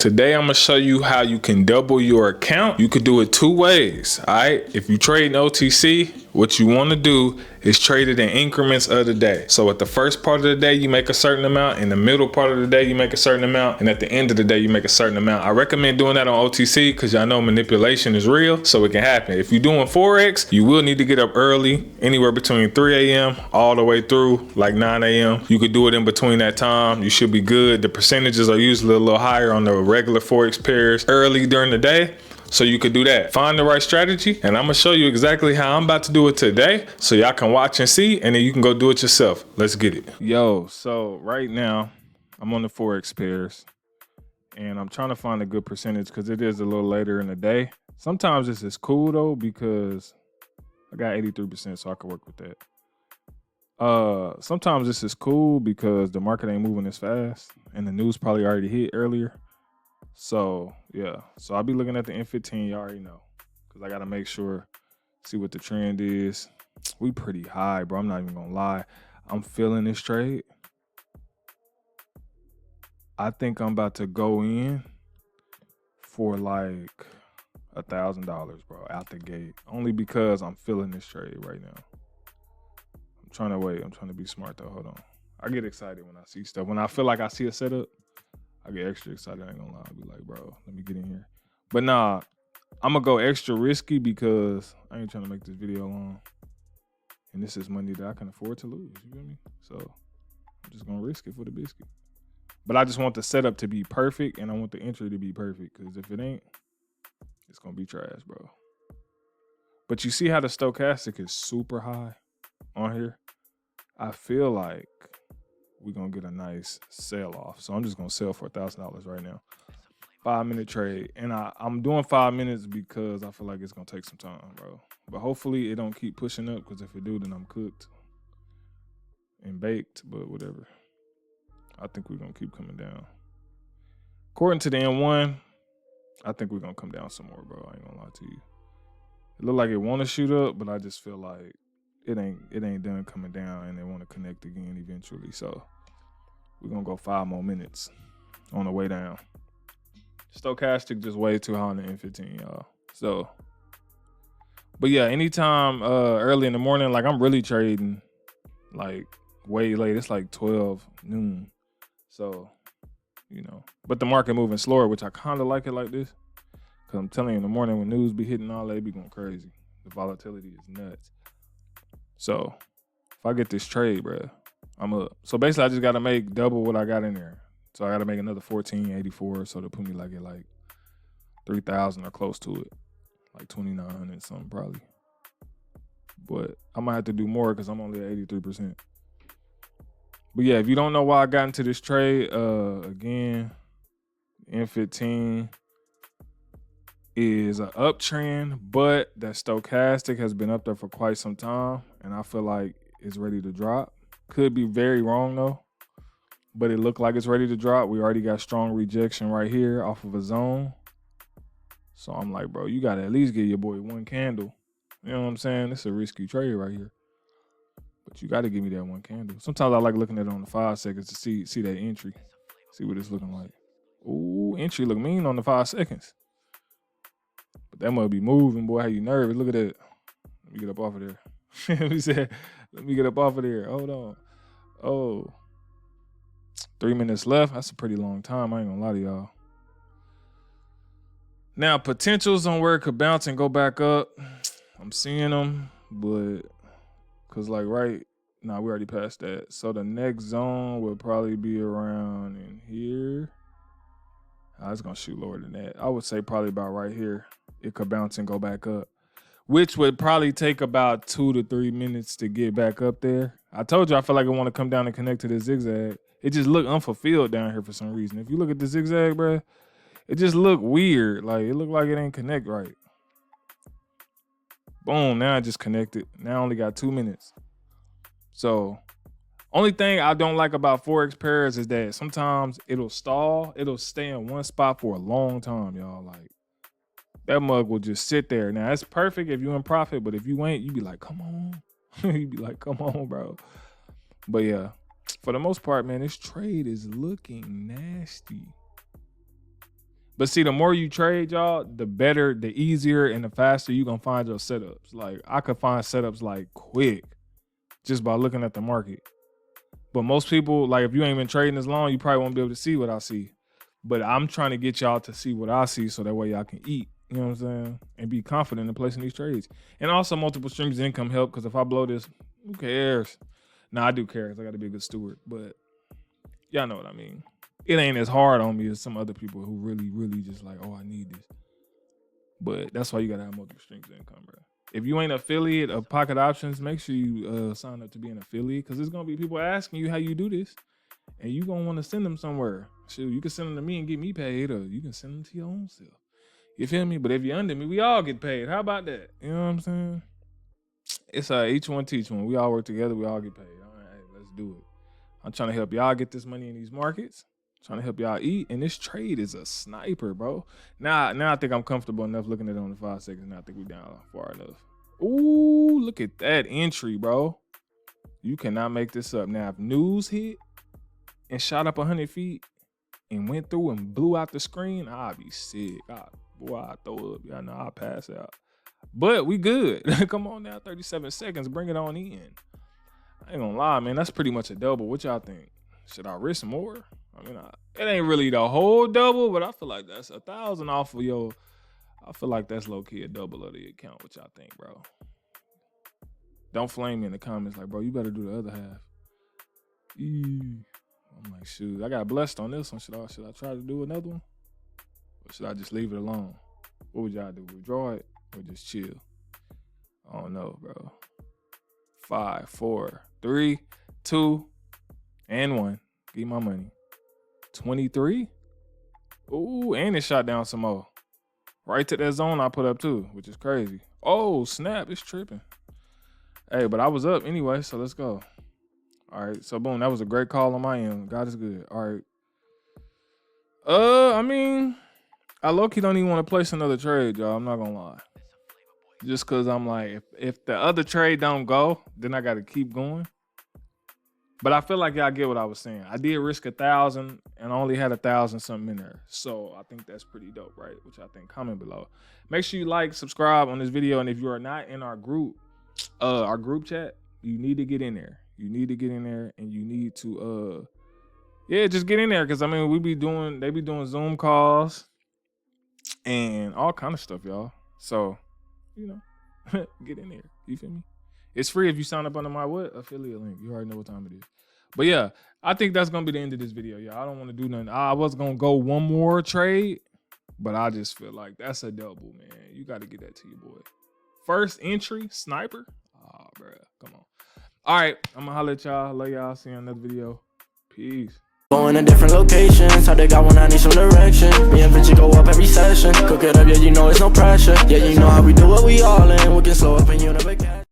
Today, I'm gonna show you how you can double your account. You could do it two ways, all right? If you trade in OTC, what you wanna do is trade it in increments of the day. So at the first part of the day, you make a certain amount. In the middle part of the day, you make a certain amount. And at the end of the day, you make a certain amount. I recommend doing that on OTC because y'all know manipulation is real, so it can happen. If you're doing Forex, you will need to get up early, anywhere between 3 a.m. all the way through like 9 a.m. You could do it in between that time. You should be good. The percentages are usually a little higher on the regular Forex pairs early during the day. So you could do that. Find the right strategy, and I'm gonna show you exactly how I'm about to do it today so y'all can watch and see, and then you can go do it yourself. Let's get it. Yo, so right now, I'm on the Forex pairs, and I'm trying to find a good percentage because it is a little later in the day. Sometimes this is cool though because I got 83%, so I can work with that. Sometimes this is cool because the market ain't moving as fast, and the news probably already hit earlier. So yeah, so I'll be looking at the N15, you already know, because I got to make sure, see what the trend is. We pretty high, bro. I'm not even gonna lie. I'm feeling this trade. I think I'm about to go in for like $1,000, bro, out the gate, only because I'm feeling this trade right now. I'm trying to wait. I'm trying to be smart though. Hold on. I get excited when I see stuff. When I feel like I see a setup, I get extra excited. I ain't gonna lie. I'll be like, bro, let me get in here. But nah, I'm gonna go extra risky because I ain't trying to make this video long. And this is money that I can afford to lose. You feel me? So I'm just gonna risk it for the biscuit. But I just want the setup to be perfect, and I want the entry to be perfect. Because if it ain't, it's gonna be trash, bro. But you see how the stochastic is super high on here? I feel like we're gonna get a nice sell off. So I'm just gonna sell for $1,000 right now. 5-minute trade. And I'm doing 5 minutes because I feel like it's gonna take some time, bro. But hopefully it don't keep pushing up, because if it do, then I'm cooked and baked, but whatever. I think we're gonna keep coming down. According to the N1, I think we're gonna come down some more, bro. I ain't gonna lie to you. It look like it wanna shoot up, but I just feel like it ain't done coming down, and they want to connect again eventually. So we're gonna go 5 more minutes on the way down. Stochastic just way too high on the N15, y'all. So, but yeah, anytime early in the morning, like I'm really trading like way late. It's like 12 noon. So, you know, but the market moving slower, which I kind of like it like this. Cause I'm telling you, in the morning when news be hitting all, they be going crazy. The volatility is nuts. So if I get this trade, bro, I'm up. So basically I just got to make double what I got in there. So I got to make another 1484. So to put me like at like 3,000 or close to it, like 2,900 something probably. But I might have to do more because I'm only at 83%. But yeah, if you don't know why I got into this trade, again, N15 is an uptrend, but that stochastic has been up there for quite some time, and I feel like it's ready to drop. Could be very wrong though, but it looked like it's ready to drop. We already got strong rejection right here off of a zone. So I'm like, bro, you gotta at least give your boy one candle. You know what I'm saying? It's a risky trade right here, but you gotta give me that one candle. Sometimes I like looking at it on the 5 seconds to see that entry, see what it's looking like. Ooh, entry look mean on the 5 seconds. But that must be moving, boy. How you nervous? Look at that. Let me get up off of there. He said, let me get up off of there. Hold on. Oh. 3 minutes left. That's a pretty long time. I ain't gonna lie to y'all. Now, potentials on where it could bounce and go back up. I'm seeing them, but because like we already passed that. So the next zone will probably be around in here. I was gonna shoot lower than that. I would say probably about right here. It could bounce and go back up, which would probably take about 2 to 3 minutes to get back up there. I told you I feel like I want to come down and connect to this zigzag. It just looked unfulfilled down here for some reason. If you look at the zigzag, bro, it just looked weird. Like it looked like it ain't connect right. Boom, now I just connected. Now I only got 2 minutes. So only thing I don't like about Forex pairs is that sometimes it'll stall. It'll stay in one spot for a long time, y'all. Like that mug will just sit there. Now that's perfect if you're in profit, but if you ain't, you be like, come on. You be like, come on, bro. But yeah, for the most part, man, this trade is looking nasty. But see, the more you trade, y'all, the better, the easier, and the faster you gonna find your setups. Like I could find setups like quick just by looking at the market. But most people, like if you ain't been trading as long, you probably won't be able to see what I see. But I'm trying to get y'all to see what I see so that way y'all can eat. You know what I'm saying? And be confident in placing these trades. And also multiple streams of income help, because if I blow this, who cares? Nah, I do care because I got to be a good steward. But y'all know what I mean. It ain't as hard on me as some other people who really, really just like, oh, I need this. But that's why you got to have multiple streams of income, bro. If you ain't an affiliate of Pocket Options, make sure you sign up to be an affiliate, because there's going to be people asking you how you do this. And you going to want to send them somewhere. Shoot, you can send them to me and get me paid, or you can send them to your own self. You feel me? But if you're under me, we all get paid. How about that? You know what I'm saying? It's each one teach one. We all work together. We all get paid. All right, let's do it. I'm trying to help y'all get this money in these markets. I'm trying to help y'all eat. And this trade is a sniper, bro. Now I think I'm comfortable enough looking at it on the 5 seconds. Now I think we're down far enough. Ooh, look at that entry, bro. You cannot make this up. Now, if news hit and shot up 100 feet and went through and blew out the screen, I'd be sick. Boy, I'd throw up. Y'all know I'll pass out. But we good. Come on now, 37 seconds. Bring it on in. I ain't gonna lie, man. That's pretty much a double. What y'all think? Should I risk more? I mean, it ain't really the whole double, but I feel like that's 1,000 off of your. I feel like that's low-key a double of the account. What y'all think, bro? Don't flame me in the comments like, bro, you better do the other half. I'm like, shoot, I got blessed on this one. Should I try to do another one? Or should I just leave it alone? What would y'all do? Withdraw it or just chill? I don't know, bro. 5, 4, 3, 2, and 1. Give my money. 23? Ooh, and it shot down some more. Right to that zone I put up too, which is crazy. Oh, snap, it's tripping. Hey, but I was up anyway, so let's go. All right, so boom, that was a great call on my end. God is good. All right. I mean, I low-key don't even want to place another trade, y'all. I'm not gonna lie. Just cause I'm like, if the other trade don't go, then I gotta keep going. But I feel like y'all get what I was saying. I did risk 1,000 and only had 1,000 something in there. So I think that's pretty dope, right? Which I think, comment below. Make sure you like, subscribe on this video. And if you are not in our group chat, you need to get in there. You need to get in there, and you need to, yeah, just get in there. Cause I mean, they be doing Zoom calls and all kind of stuff, y'all. So, you know, get in there. You feel me? It's free if you sign up under my affiliate link. You already know what time it is. But yeah, I think that's gonna be the end of this video, y'all. I don't want to do nothing. I was gonna go one more trade, but I just feel like that's a double, man. You got to get that to your boy. First entry, sniper. Oh, bro, come on. All right, I'm gonna holler at y'all. Love y'all. See you in another video. Peace. Going to different locations, how they got one, I need some direction. Me and Vinci go up every session. Cook it up, yeah, you know it's no pressure. Yeah, you know how we do what we all in. We can slow up and you never catch.